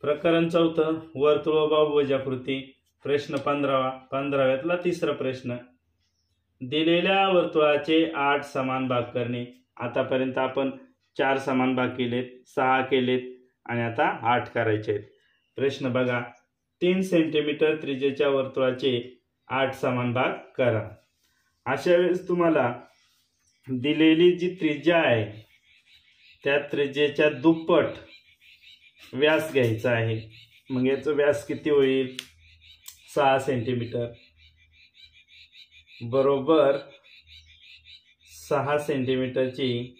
प्रकरण 4 वर्तुळ व बहुभुजाकृती प्रश्न 15व्यातला तिसरा प्रश्न। दिलेल्या वर्तुळाचे 8 समान भाग करणे। आतापर्यंत आपण 4 समान भाग केलेत, 6 केलेत आणि आता 8 करायचे आहेत। प्रश्न बघा, 3 सेंटीमीटर त्रिज्येच्या वर्तुळाचे 8 समान भाग करा। अशा वेळेस तुम्हाला दिलेली जी त्रिज्या आहे त्या त्रिज्येच्या दुप्पट व्यास घ्यायचा आहे। मग याचा व्यास किती होईल? 6 सेंटीमीटर बरोबर 6 सेंटीमीटरची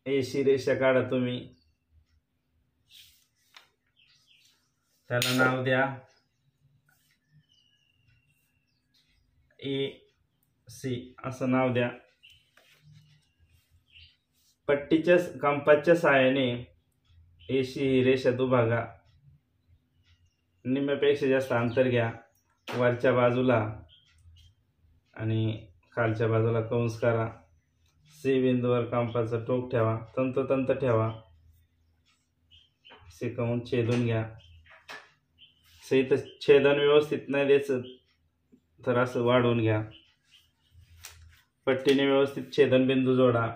एसी रेषा काढा तुम्ही। त्याला नाव द्या AC असं नाव द्या। पट्टीच्या कंपासच्या सहाय्याने AC ही रेषा दुभागा। निम्म्यापेक्षा जास्त अंतर घ्या वरच्या बाजूला आणि खालच्या बाजूला कंस करा। C बिंदूवर कंपासचं टोक ठेवा, तंतोतंत ठेवा। C कंस छेदून घ्या। इथं छेदन व्यवस्थित नाही द्यायचं तर असं वाढवून घ्या। पट्टीने व्यवस्थित छेदन बिंदू जोडा,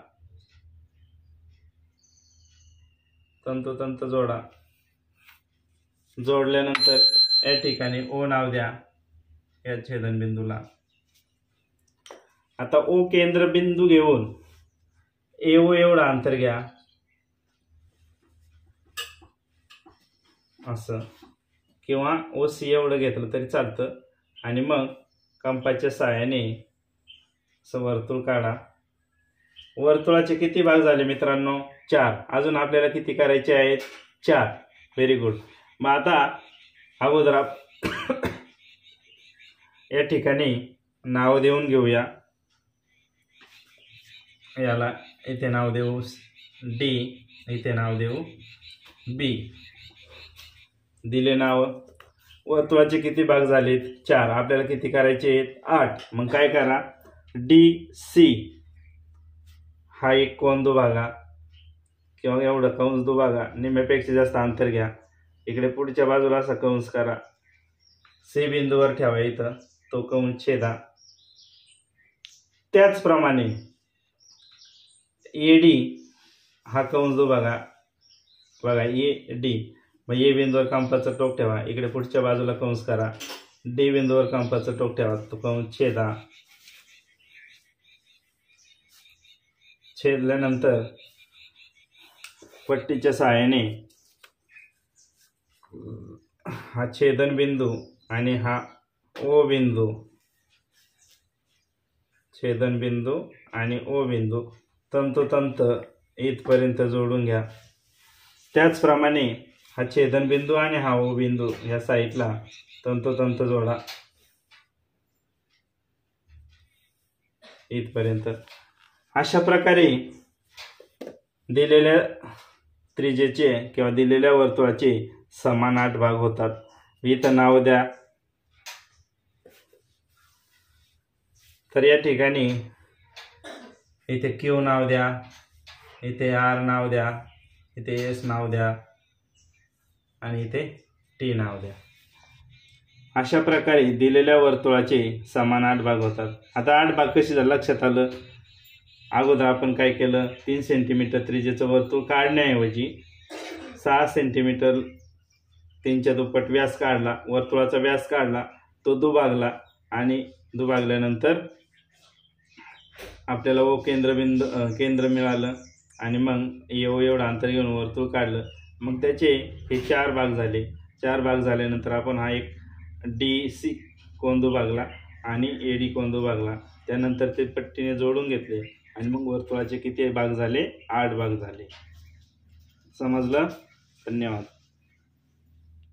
तंतोतंत जोडा। जोडल्यानंतर या ठिकाणी O नाव द्या या छेदन बिंदूला। आता O केंद्र बिंदू घेऊन AO एवढं अंतर घ्या असं, किंवा OC एवढं घेतलं तरी चालतं। आणि मग कंपासच्या सहाय्याने असं वर्तुळ काढा। वर्तुळाचे किती भाग झाले मित्रांनो? 4। अजून आपल्याला किती करायचे आहेत? 4। Very good. मग आता अगोदर या ठिकाणी नाव देऊन घेऊया। याला इथे नाव देऊ D, इथे नाव देऊ B। दिले नाव। वर्तुळाचे किती भाग झालेत? 4। आपल्याला किती करायचे आहेत? 8। मग काय करा, DC हा एक कोन दुभागा किंवा एवढं कंस दुभागा। निम्म्यापेक्षा जास्त अंतर घ्या, इकडे पुढच्या बाजूला असा कंस करा। C बिंदूवर ठेवा, इथं तो कंस छेदा। त्याचप्रमाणे AD हा कंस दुभागा बघा, AD। मग A बिंदूवर कंपासचं टोक ठेवा, इकडे पुढच्या बाजूला कंस करा। D बिंदूवर कंपासचं टोक ठेवा, तो कंस छेदा। छेदल्यानंतर पट्टीच्या सहाय्याने हा छेदन बिंदू आणि हा O बिंदू, छेदन बिंदू आणि O बिंदू तंतोतंत इथपर्यंत जोडून घ्या। त्याचप्रमाणे हा छेदन बिंदू आणि हा O बिंदू या साईडला तंतोतंत जोडा इथपर्यंत। अशा प्रकारे दिलेल्या त्रिज्येचे किंवा दिलेल्या वर्तुळाचे समान 8 भाग होतात। इथं नाव द्या। तर या ठिकाणी इथे Q नाव द्या, इथे R नाव द्या, इथे S नाव द्या आणि इथे T नाव द्या। अशा प्रकारे दिलेल्या वर्तुळाचे समान 8 भाग होतात। आता 8 भाग कसे झाले लक्षात आलं? अगोदर आपण काय केलं, 3 सेंटीमीटर त्रिज्येचं वर्तुळ काढण्याऐवजी 6 सेंटीमीटर 3च्या दुप्पट व्यास काढला, वर्तुळाचा व्यास काढला, तो दुभागला आणि दुभागल्यानंतर आपल्याला O केंद्र मिळालं आणि मग AO एवढं अंतर घेऊन वर्तुळ काढलं। मग त्याचे हे 4 भाग झाले। 4 भाग झाल्यानंतर आपण हा एक DC कोन दुभागला आणि AD कोन दुभागला। त्यानंतर ते पट्टीने जोडून घेतले आणि मग वर्तुळाचे किती भाग झाले? 8 भाग झाले। समजलं? धन्यवाद।